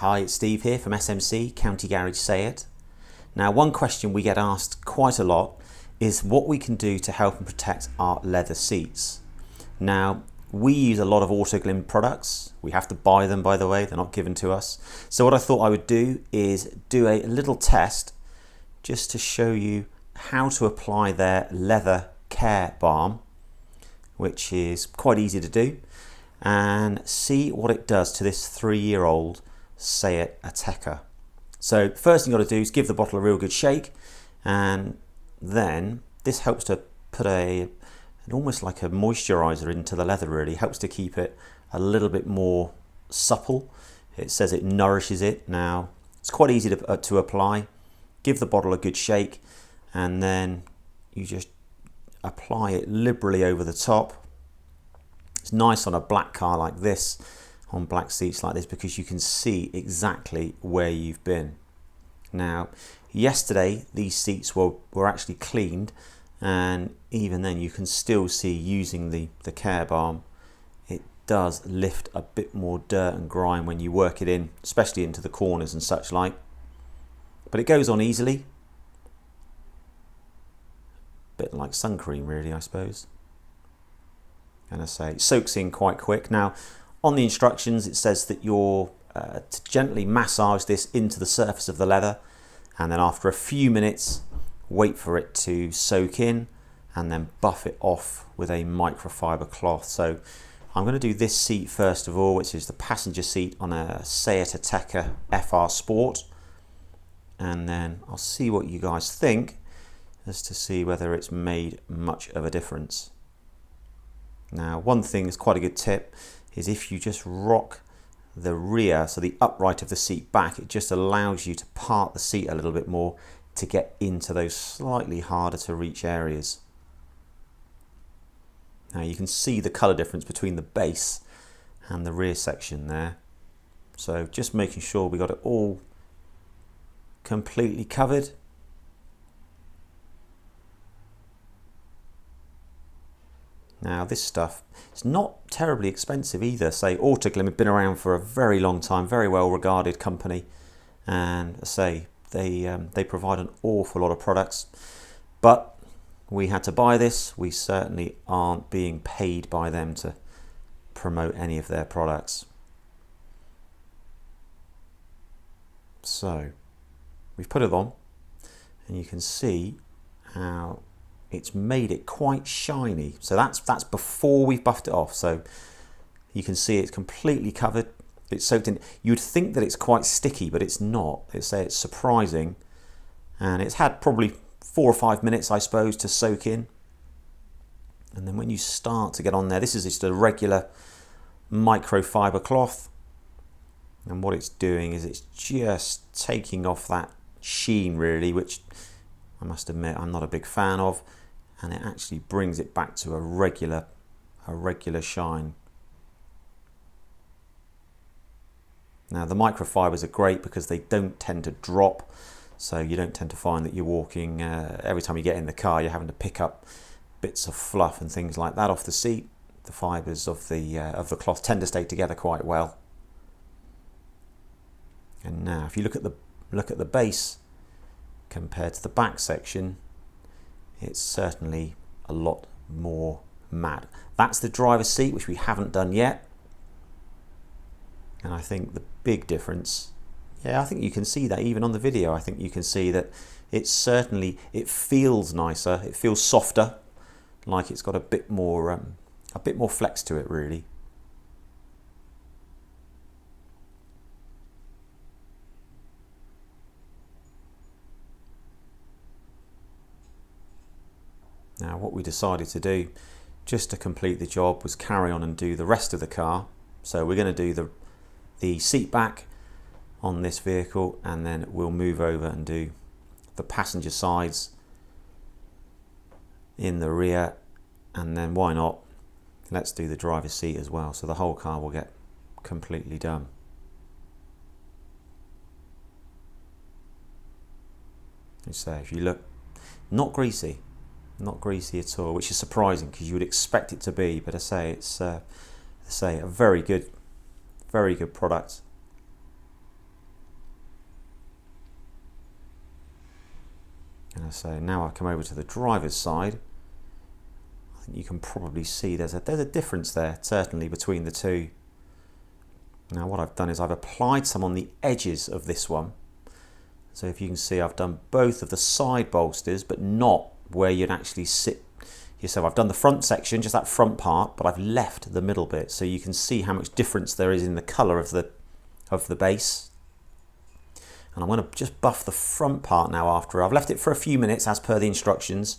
Hi, it's Steve here from SMC County Garage SEAT. Now, one question we get asked quite a lot is what we can do to help and protect our leather seats. Now, we use a lot of Autoglym products. We have to buy them, by the way, they're not given to us. So what I thought I would do is do a little test just to show you how to apply their Leather Care Balm, which is quite easy to do, and see what it does to this 3-year-old SEAT Ateca. So first thing you got to do is give the bottle a real good shake, and then this helps to put almost like a moisturizer into the leather. Really helps to keep it a little bit more supple. It says it nourishes it. Now it's quite easy to apply. Give the bottle a good shake, and then you just apply it liberally over the top. It's nice on a black car like this, on black seats like this, because you can see exactly where you've been. Now, yesterday these seats were actually cleaned, and even then you can still see, using the Care Balm, it does lift a bit more dirt and grime when you work it in, especially into the corners and such like. But it goes on easily. Bit like sun cream really, I suppose. And I say it soaks in quite quick. Now, on the instructions it says that you're to gently massage this into the surface of the leather, and then after a few minutes wait for it to soak in, and then buff it off with a microfiber cloth. So I'm going to do this seat first of all, which is the passenger seat on a SEAT Ateca FR Sport, and then I'll see what you guys think as to see whether it's made much of a difference. Now, one thing that's quite a good tip is if you just rock the rear, so the upright of the seat back, it just allows you to part the seat a little bit more to get into those slightly harder to reach areas. Now you can see the colour difference between the base and the rear section there. So just making sure we got it all completely covered. Now this stuff, it's not terribly expensive either. Say Autoglym have been around for a very long time, very well regarded company, and say they provide an awful lot of products. But we had to buy this. We certainly aren't being paid by them to promote any of their products. So we've put it on, and you can see how it's made it quite shiny. So that's before we've buffed it off. So you can see it's completely covered. It's soaked in. You'd think that it's quite sticky, but it's not. It's surprising, and it's had probably 4 or 5 minutes, I suppose, to soak in. And then when you start to get on there, this is just a regular microfiber cloth, and what it's doing is it's just taking off that sheen really, which I must admit I'm not a big fan of, and it actually brings it back to a regular shine. Now the microfibers are great because they don't tend to drop, so you don't tend to find that you're walking, every time you get in the car you're having to pick up bits of fluff and things like that off the seat. The fibers of the cloth tend to stay together quite well. And now if you look at the base compared to the back section, it's certainly a lot more matte. That's the driver's seat, which we haven't done yet. And I think the big difference, yeah, I think you can see that even on the video. I think you can see that it feels nicer, it feels softer, like it's got a bit more flex to it really. Now what we decided to do, just to complete the job, was carry on and do the rest of the car. So we're going to do the seat back on this vehicle, and then we'll move over and do the passenger sides in the rear, and then why not, let's do the driver's seat as well, so the whole car will get completely done. So if you look, not greasy at all, which is surprising because you would expect it to be, but I say it's a very good product. And so now I come over to the driver's side. I think you can probably see there's a difference there, certainly between the two. Now what I've done is I've applied some on the edges of this one. So if you can see, I've done both of the side bolsters, but not where you'd actually sit yourself. I've done the front section, just that front part, but I've left the middle bit, so you can see how much difference there is in the colour of the base. And I'm going to just buff the front part now after. I've left it for a few minutes as per the instructions,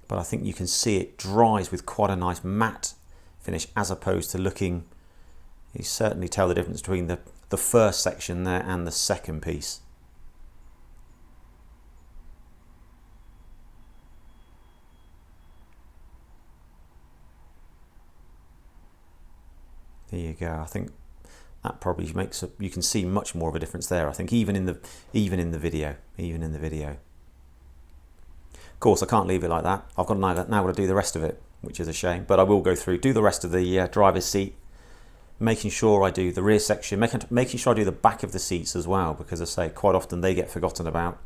but I think you can see it dries with quite a nice matte finish, as opposed to looking, you certainly tell the difference between the first section there and the second piece. There you go. I think that probably makes you can see much more of a difference there. I think even in the video. Of course, I can't leave it like that. I've got now got to do the rest of it, which is a shame. But I will go through, do the rest of the driver's seat, making sure I do the rear section, making sure I do the back of the seats as well, because I say quite often they get forgotten about.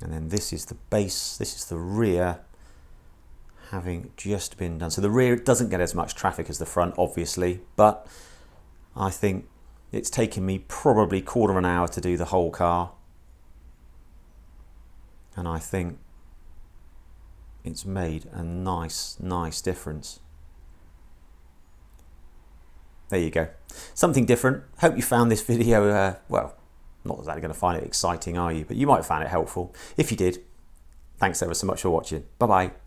And then this is the base, this is the rear, having just been done. So the rear doesn't get as much traffic as the front, obviously, but I think it's taken me probably a quarter of an hour to do the whole car. And I think it's made a nice difference. There you go. Something different. Hope you found this video, well, not exactly going to find it exciting, are you? But you might have found it helpful. If you did, thanks ever so much for watching. Bye-bye.